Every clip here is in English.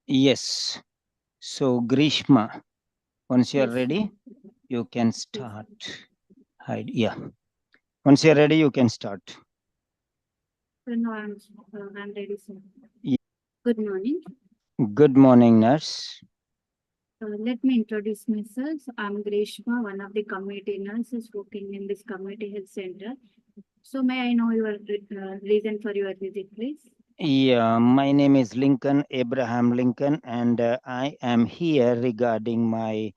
Yes. So, Greeshma, once you're Yes, ready, you can start. yes. Hide. Yeah. Once you're ready, you can start. So now I'm ready, sir. Yeah. Good morning. Good morning, nurse. Let me introduce myself. I'm Greeshma, one of the community nurses working in this community health center. So may I know your reason for your visit, please? Yeah, my name is Lincoln, Abraham Lincoln, and I am here regarding my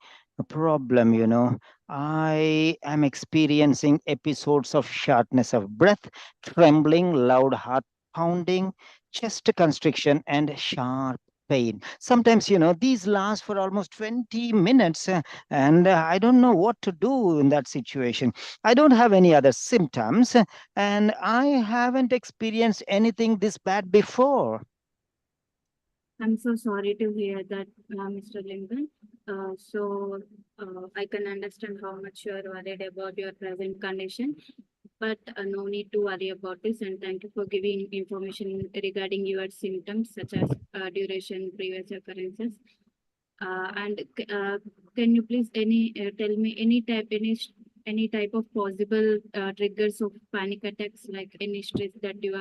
problem. I am experiencing episodes of shortness of breath, trembling, loud heart pounding, chest constriction, and sharp pain. Sometimes, these last for almost 20 minutes, and I don't know what to do in that situation. I don't have any other symptoms, and I haven't experienced anything this bad before. I'm so sorry to hear that, Mr. Lincoln. I can understand how much you are worried about your present condition, but no need to worry about this. And thank you for giving information regarding your symptoms, such as duration, previous occurrences. And can you please tell me any type of possible triggers of panic attacks, like any stress that you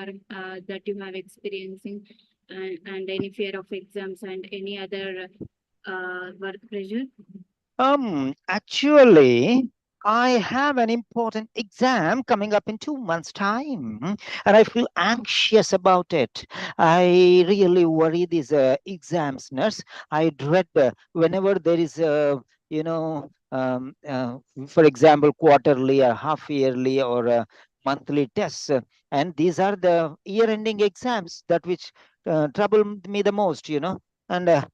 have experiencing, and any fear of exams and any other work pressure? Actually, I have an important exam coming up in 2 months' time, and I feel anxious about it. I really worry these exams, nurse. I dread whenever there is for example, quarterly or half yearly or monthly tests, and these are the year-ending exams that which trouble me the most. And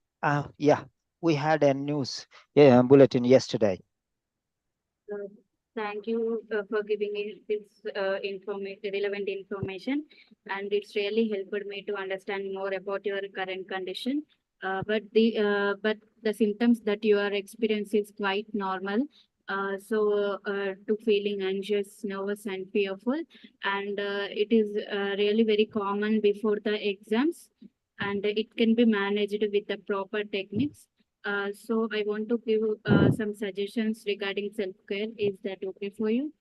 yeah, we had a news bulletin yesterday. Uh, Thank you for giving me this relevant information, and it's really helped me to understand more about your current condition. But the symptoms that you are experiencing is quite normal. To feeling anxious, nervous, and fearful, and it is really very common before the exams, and it can be managed with the proper techniques. So I want to give some suggestions regarding self-care. Is that okay for you?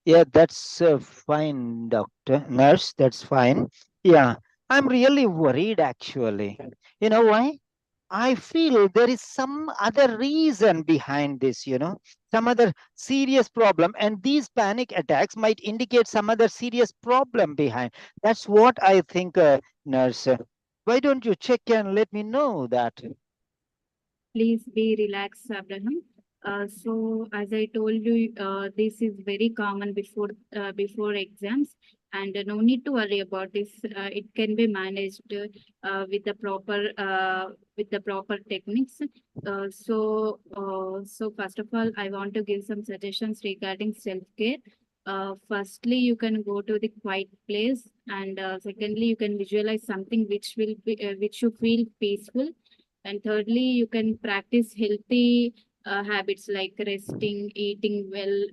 Yeah, that's fine, doctor, nurse. That's fine. Yeah, I'm really worried actually. You know why? I feel there is some other reason behind this, some other serious problem. And these panic attacks might indicate some other serious problem behind. That's what I think, nurse. Why don't you check and let me know that? Please be relaxed, Abraham. As I told you, this is very common before exams, and no need to worry about this. It can be managed with the proper techniques. First of all, I want to give some suggestions regarding self care. Firstly, you can go to the quiet place, and secondly, you can visualize something which you feel peaceful, and thirdly, you can practice healthy habits like resting, eating well,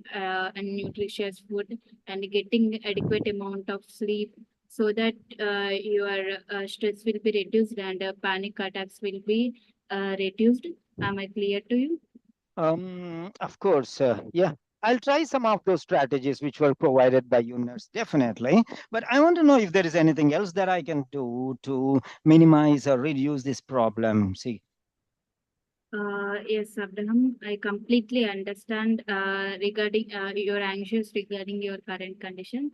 and nutritious food, and getting adequate amount of sleep, so that your stress will be reduced and panic attacks will be reduced. Am I clear to you? Of course, yeah. I'll try some of those strategies which were provided by you, nurse, definitely. But I want to know if there is anything else that I can do to minimize or reduce this problem. See, Yes, Abraham, I completely understand regarding you're anxious regarding your current condition.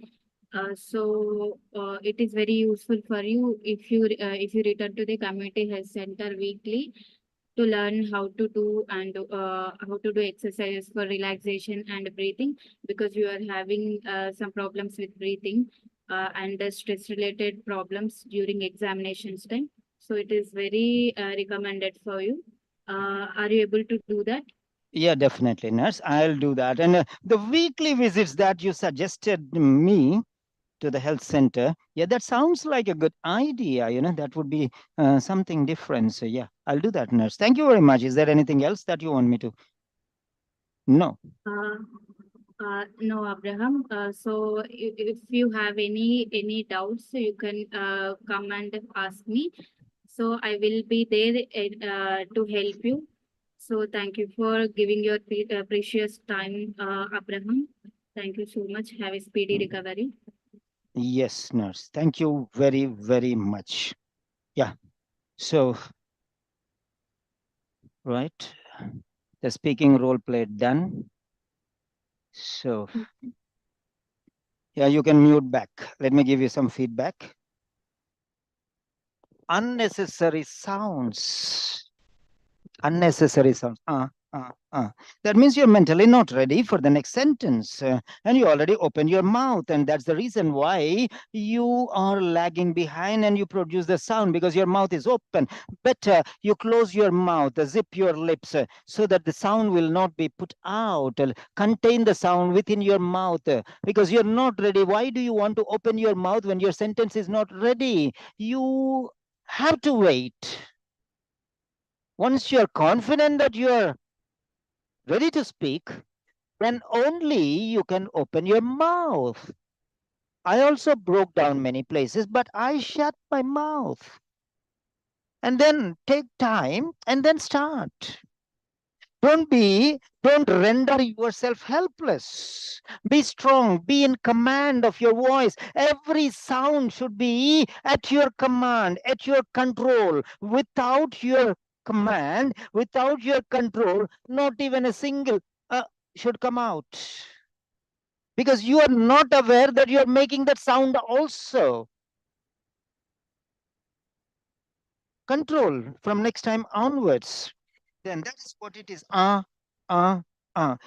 It is very useful for you if you return to the community health center weekly to learn how to do exercises for relaxation and breathing, because you are having some problems with breathing and stress related problems during examinations time. So it is very recommended for you. Are you able to do that? yeah, definitely, nurse. I'll do that. And the weekly visits that you suggested me to the health center, yeah, that sounds like a good idea. That would be something different. So, yeah, I'll do that, nurse. Thank you very much. Is there anything else that you want me to know? Uh, no, Abraham. If you have any doubts, you can come and ask me. So I will be there to help you. So thank you for giving your precious time, Abraham. Thank you so much. Have a speedy recovery. Yes, nurse. Thank you very, very much. Yeah. So, right. The speaking role play done. So, yeah, you can mute back. Let me give you some feedback. Unnecessary sounds. Unnecessary sounds. That means you're mentally not ready for the next sentence. And you already opened your mouth. And that's the reason why you are lagging behind and you produce the sound because your mouth is open. Better you close your mouth, zip your lips so that the sound will not be put out. Contain the sound within your mouth because you're not ready. Why do you want to open your mouth when your sentence is not ready? You have to wait. Once you're confident that you're ready to speak, then only you can open your mouth. I also broke down many places, but I shut my mouth. And then take time and then start. Don't render yourself helpless. Be strong, be in command of your voice. Every sound should be at your command, at your control. Without your command, without your control, not even a single should come out. Because you are not aware that you are making that sound also. Control from next time onwards. Then that is what it is.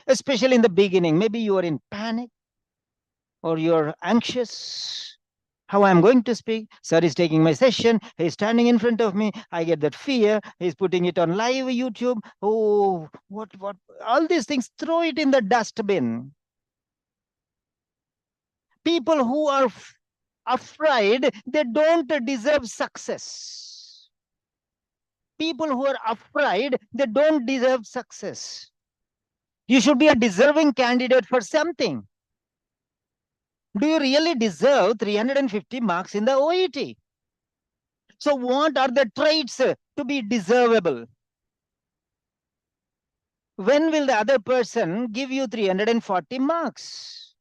Especially in the beginning. Maybe you are in panic or you're anxious. How I'm going to speak? Sir is taking my session. He's standing in front of me. I get that fear. He's putting it on live YouTube. Oh, what? All these things, throw it in the dustbin. People who are afraid, they don't deserve success. People who are afraid, they don't deserve success. You should be a deserving candidate for something. Do you really deserve 350 marks in the OET? So, what are the traits to be deservable? When will the other person give you 340 marks?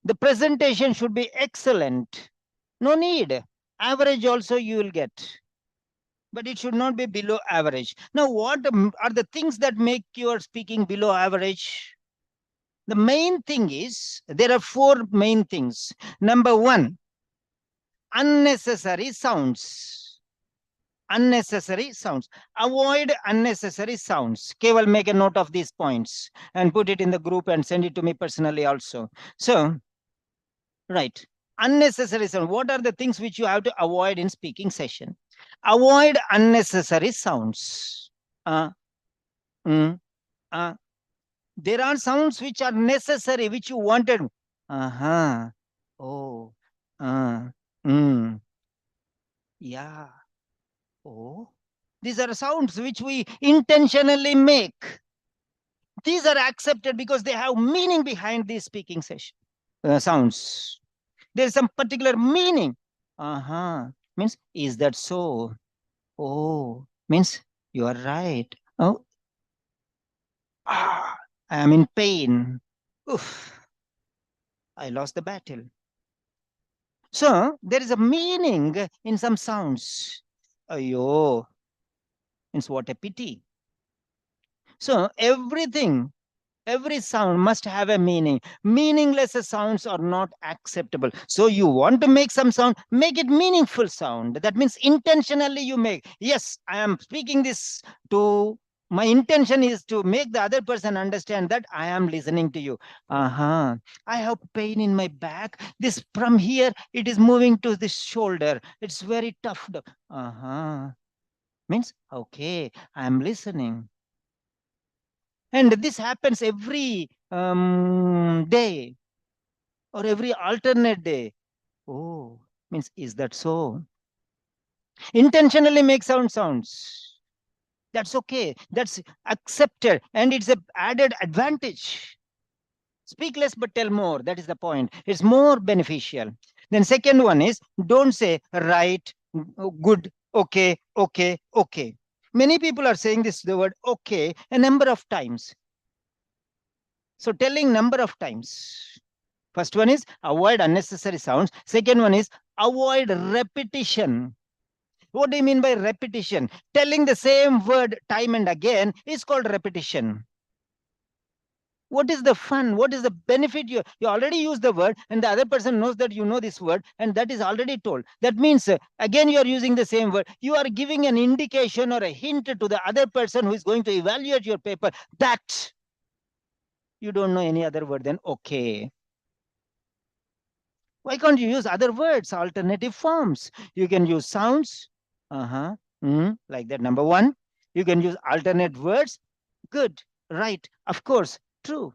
The presentation should be excellent. No need. Average also you will get. But it should not be below average. Now, what are the things that make your speaking below average? The main thing is, there are four main things. Number one, unnecessary sounds. Unnecessary sounds. Avoid unnecessary sounds. Keval, make a note of these points and put it in the group and send it to me personally also. So, right. Unnecessary sound. What are the things which you have to avoid in speaking session? Avoid unnecessary sounds. Uh, mm, uh. There are sounds which are necessary, which you wanted. Uh-huh. Oh. Uh, mm, yeah. Oh. These are sounds which we intentionally make. These are accepted because they have meaning behind this speaking session. Sounds. There's some particular meaning. Uh-huh. Means, is that so? Oh. Means, you are right. Oh. Ah, I am in pain. Oof. I lost the battle. So there is a meaning in some sounds. Ayo, means what a pity. So every sound must have a meaning. Meaningless sounds are not acceptable. So you want to make some sound, make it meaningful sound. That means intentionally you make. Yes, I am speaking this to, my intention is to make the other person understand that I am listening to you. Uh-huh. I have pain in my back. This from here, it is moving to this shoulder. It's very tough. Uh-huh. Means, okay, I am listening. And this happens every day or every alternate day. Oh, means, is that so? Intentionally make sounds. That's okay. That's accepted. And it's a added advantage. Speak less but tell more. That is the point. It's more beneficial. Then second one is, don't say right, Good, okay, okay, okay. Many people are saying this the word okay a number of times. So telling number of times. First one is avoid unnecessary sounds. Second one is avoid repetition. What do you mean by repetition? Telling the same word time and again is called repetition. What is the fun? What is the benefit? You already use the word and the other person knows that you know this word and that is already told. That means again you are using the same word. You are giving an indication or a hint to the other person who is going to evaluate your paper that you don't know any other word than okay. Why can't you use other words, alternative forms? You can use sounds, like that. Number one, you can use alternate words. Good, right, of course, true.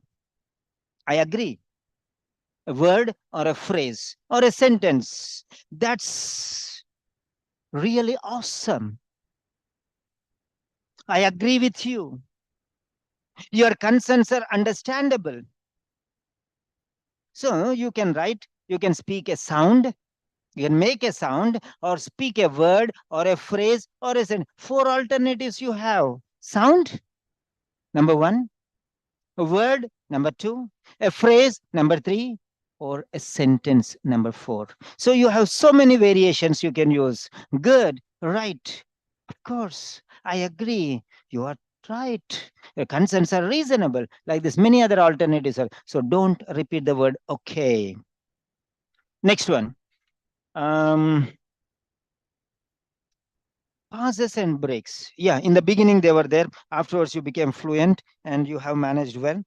I agree. A word or a phrase or a sentence. That's really awesome. I agree with you. Your concerns are understandable. So you can write, you can speak a sound, you can make a sound or speak a word or a phrase or a sentence. Four alternatives you have. Sound, number one, a word, number two, a phrase, number three, or a sentence, number four. So you have so many variations you can use. Good, right, of course, I agree. You are right. Your concerns are reasonable. Like this, many other alternatives are. So don't repeat the word okay. Next one. Um, pauses and breaks. Yeah, in the beginning they were there. Afterwards, you became fluent and you have managed well.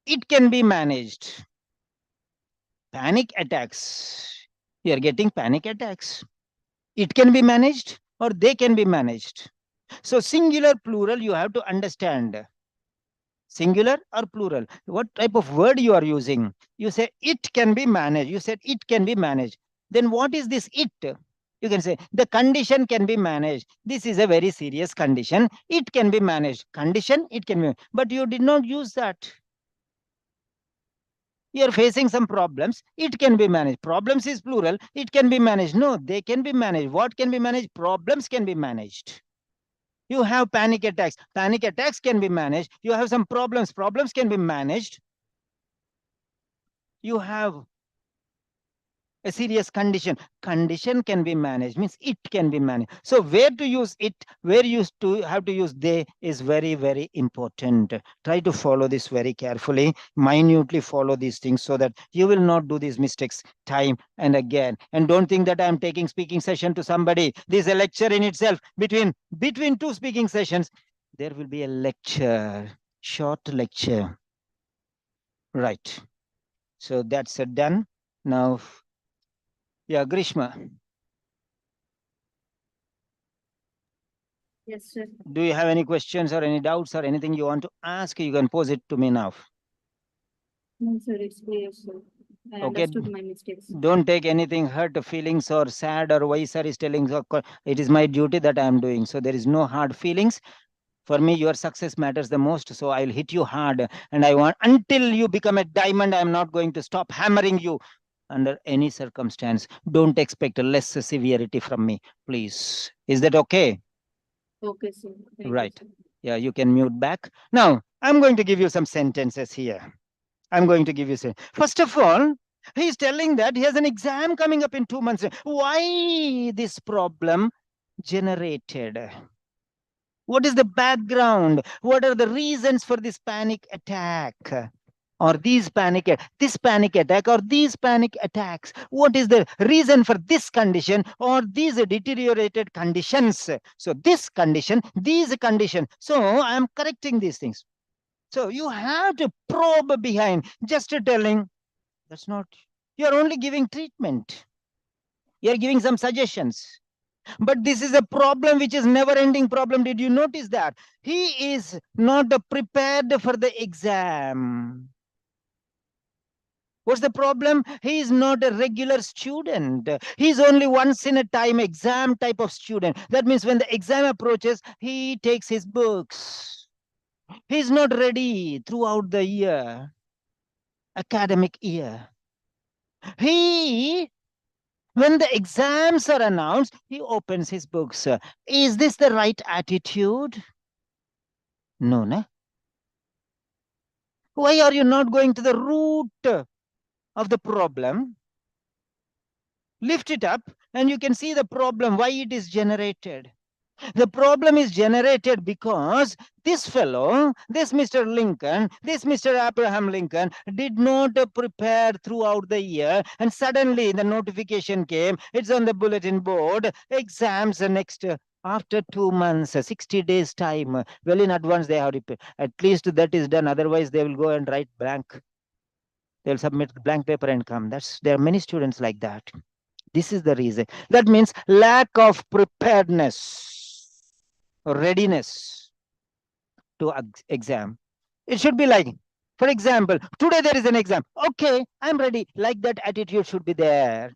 It can be managed. Panic attacks. You are getting panic attacks. It can be managed or they can be managed. So, singular, plural, you have to understand. Singular or plural? What type of word you are using? You say it can be managed. You said it can be managed. Then what is this it? You can say the condition can be managed. This is a very serious condition. It can be managed. Condition, it can be. But you did not use that. You are facing some problems. It can be managed. Problems is plural. It can be managed. No, they can be managed. What can be managed? Problems can be managed. You have panic attacks. Panic attacks can be managed. You have some problems. Problems can be managed. You have a serious condition can be managed, means it can be managed. So where to use it, where you to have to use they is very, very important. Try to follow this very carefully, minutely follow these things so that you will not do these mistakes time and again. And don't think that I am taking speaking session to somebody. This is a lecture in itself. Between two speaking sessions there will be a lecture, short lecture, right? So that's done now. Yeah, Grishma, Yes, sir. do you have any questions or any doubts or anything you want to ask? You can pose it to me now. No, sir, it's clear, sir. I Okay. understood my mistakes. Don't take anything hurt feelings or sad or why sir is telling. So it is my duty that I am doing. So there is no hard feelings. For me, your success matters the most. So I'll hit you hard. And I want until you become a diamond, I'm not going to stop hammering you under any circumstance. Don't expect less severity from me, please. Is that okay? Okay, sir. Thank you, Right. sir. Yeah, you can mute back. Now, I'm going to give you some sentences here. I'm going to give you some. First of all, he's telling that he has an exam coming up in 2 months. Why this problem generated? What is the background? What are the reasons for this panic attack? Or this panic attack or these panic attacks? What is the reason for this condition or these deteriorated conditions? So this condition, these conditions. So I am correcting these things. So you have to probe behind. Just telling, that's not, you're only giving treatment. You're giving some suggestions. But this is a problem which is never ending problem. Did you notice that? He is not prepared for the exam. What's the problem? He is not a regular student. He's only once in a time exam type of student. That means when the exam approaches, he takes his books. He's not ready throughout the year, academic year. He When the exams are announced, he opens his books. Is this the right attitude? No, no. Why are you not going to the root of the problem? Lift it up and you can see the problem, why it is generated. The problem is generated because this fellow, this Mr. Lincoln, this Mr. Abraham Lincoln did not prepare throughout the year, and suddenly the notification came, it's on the bulletin board, exams next after 2 months, 60 days time, well in advance they have prepared. At least that is done, otherwise they will go and write blank. They'll submit blank paper and come. There are many students like that. This is the reason. That means lack of preparedness, readiness to exam. It should be like, for example, today there is an exam. Okay, I'm ready. Like that attitude should be there.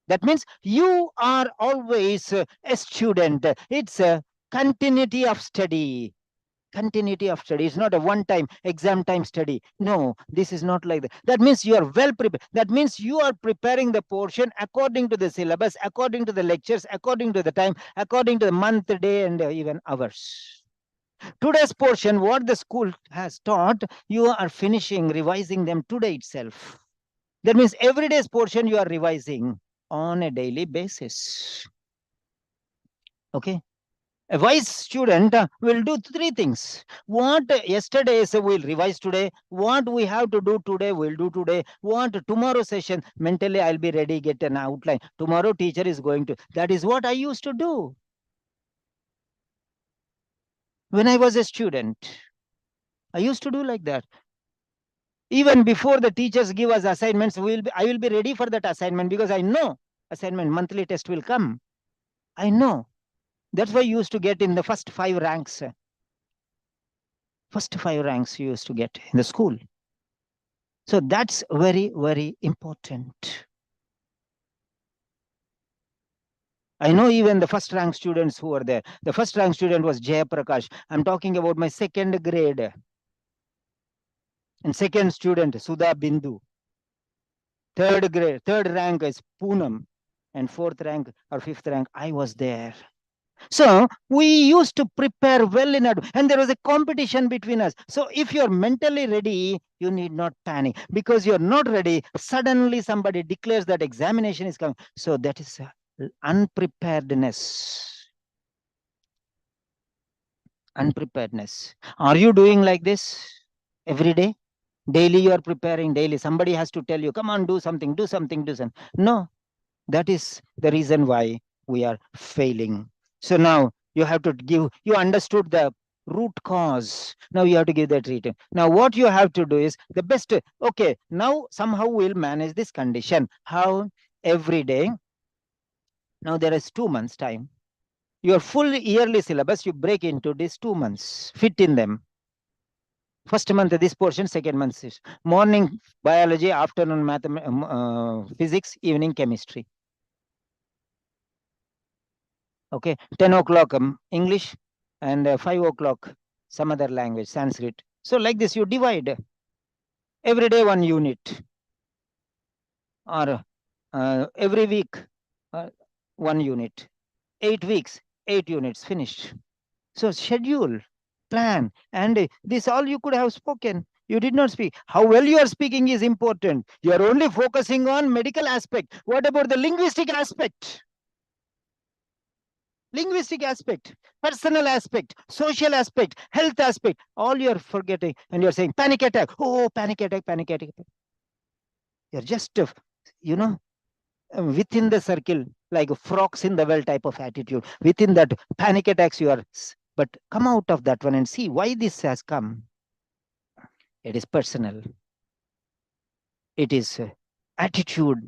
That means you are always a student. It's a continuity of study. Continuity of study. It's not a one-time exam time study. No, this is not like that. That means you are well prepared. That means you are preparing the portion according to the syllabus, according to the lectures, according to the time, according to the month, day, and even hours. Today's portion, what the school has taught, you are finishing, revising them today itself. That means every day's portion you are revising on a daily basis. Okay. A wise student will do three things. What yesterday's we'll revise today. What we have to do today, we'll do today. What tomorrow session, mentally I'll be ready, get an outline. Tomorrow teacher is going to. That is what I used to do when I was a student. I used to do like that. Even before the teachers give us assignments, I will be ready for that assignment because I know assignment monthly test will come. I know. That's why you used to get in the first 5 ranks. First 5 ranks you used to get in the school. So that's very, very important. I know even the first rank students who were there. The first rank student was Jaya Prakash. I'm talking about my second grade. And second student, Sudha Bindu. Third rank is Poonam. And fourth rank or fifth rank, I was there. So we used to prepare well in advance, and there was a competition between us. So if you're mentally ready, you need not panic because you're not ready. Suddenly somebody declares that examination is coming. So that is unpreparedness. Unpreparedness. Are you doing like this every day? Daily you are preparing, daily. Somebody has to tell you, come on, do something, do something, do something. No, that is the reason why we are failing. So now you have to give, you understood the root cause. Now you have to give that treatment. Now what you have to do is the best. Okay, now somehow we'll manage this condition. How? Every day. Now there is 2 months time. Your full yearly syllabus, you break into these 2 months, fit in them. First month this portion, second month is morning biology, afternoon physics, evening chemistry. Okay, 10 o'clock English, and 5 o'clock some other language, Sanskrit. So like this you divide every day one unit, or every week uh, 1 unit, 8 weeks 8 units, finished. So schedule, plan, and this all you could have spoken. You did not speak. How well you are speaking is important. You are only focusing on medical aspect. What about the linguistic aspect? Linguistic aspect, personal aspect, social aspect, health aspect, all you're forgetting, and you're saying panic attack. Oh, panic attack, panic attack. You're just, within the circle, like frogs in the well type of attitude. Within that panic attacks, you are, but come out of that one and see why this has come. It is personal. It is attitude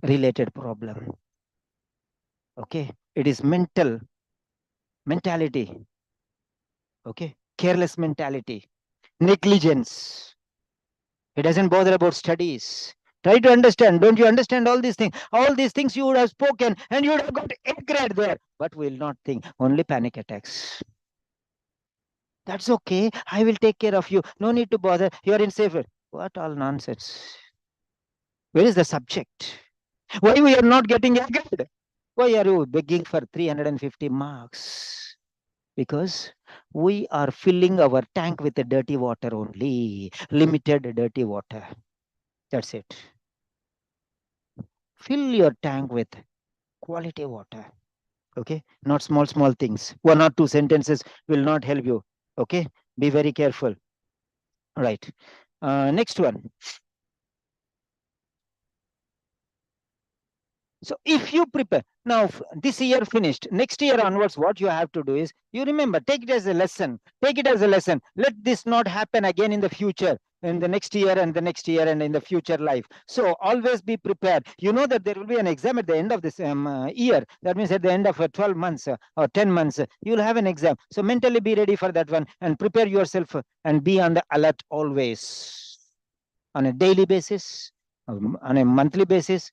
related problem. Okay. It is mentality. Okay. Careless mentality, negligence. He doesn't bother about studies. Try to understand. Don't you understand all these things? All these things you would have spoken and you would have got A grade there. But we'll not think. Only panic attacks. That's okay. I will take care of you. No need to bother. You are in safe. What all nonsense. Where is the subject? Why we are not getting a grade? Why are you begging for 350 marks? Because we are filling our tank with the dirty water only, limited dirty water. That's it. Fill your tank with quality water. Okay, not small things. One or two sentences will not help you. Okay, be very careful. Right. Next one. So if you prepare now, this year finished, next year onwards, what you have to do is, you remember, take it as a lesson. Take it as a lesson. Let this not happen again in the future, in the next year and the next year and in the future life. So always be prepared. You know that there will be an exam at the end of this year. That means at the end of 12 months or 10 months, you will have an exam. So mentally be ready for that one and prepare yourself and be on the alert always, on a daily basis, on a monthly basis,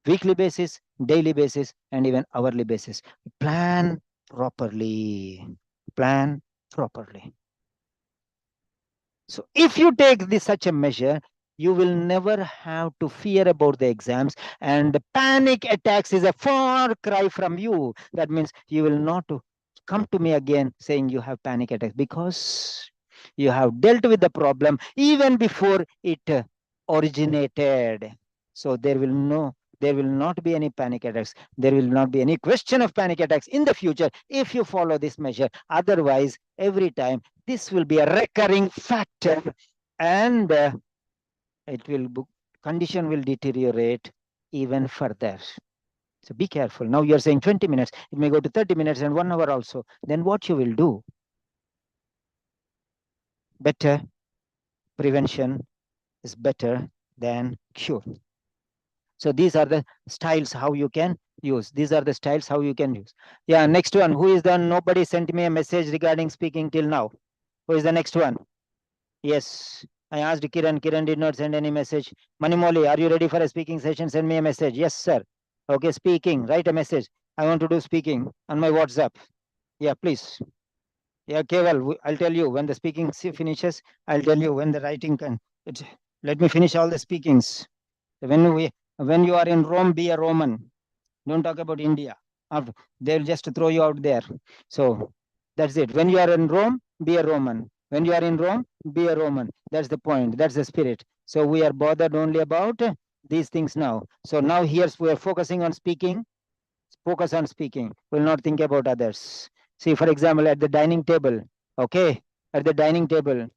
weekly basis, daily basis, and even hourly basis. Plan properly. Plan properly. So if you take this such a measure, you will never have to fear about the exams, and panic attacks is a far cry from you. That means you will not come to me again saying you have panic attacks, because you have dealt with the problem even before it originated. So there will not be any panic attacks. There will not be any question of panic attacks in the future if you follow this measure. Otherwise, every time this will be a recurring factor, and it will condition will deteriorate even further. So be careful. Now you're saying 20 minutes, it may go to 30 minutes and 1 hour also. Then what you will do? Better prevention is better than cure. So these are the styles how you can use. These are the styles how you can use. Yeah, next one. Who is the nobody sent me a message regarding speaking till now? Who is the next one? Yes. I asked Kiran. Kiran did not send any message. Manimoli, are you ready for a speaking session? Send me a message. Yes, sir. Okay, speaking. Write a message. I want to do speaking on my WhatsApp. Yeah, please. Yeah, okay, well, I'll tell you when the speaking finishes. I'll tell you when the writing can. Let me finish all the speakings. When you are in Rome, be a Roman. Don't talk about India. They'll just throw you out there. So that's it. When you are in Rome, be a Roman. When you are in Rome, be a Roman. That's the point. That's the spirit. So we are bothered only about these things now. So now here we are focusing on speaking. Focus on speaking. Will not think about others. See, for example, at the dining table. Okay, at the dining table,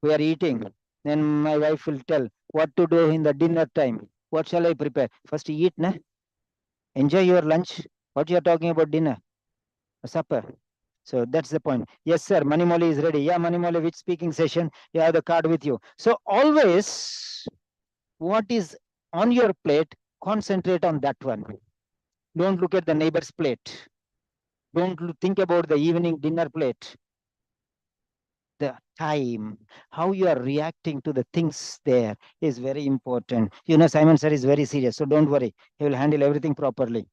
we are eating. Then my wife will tell what to do in the dinner time. What shall I prepare? First eat, na? Enjoy your lunch. What you are talking about dinner? Supper. So that's the point. Yes, sir. Manimoli is ready. Yeah, Manimoli, which speaking session? You have the card with you. So always what is on your plate, concentrate on that one. Don't look at the neighbor's plate. Don't think about the evening dinner plate. The time, how you are reacting to the things there is very important. You know, Simon sir is very serious. So don't worry. He will handle everything properly.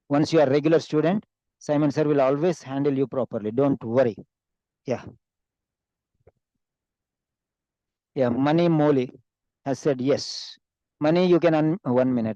Once you are regular student, Simon sir will always handle you properly. Don't worry. Yeah. Yeah. Money Moli has said yes. Money, you can 1 minute.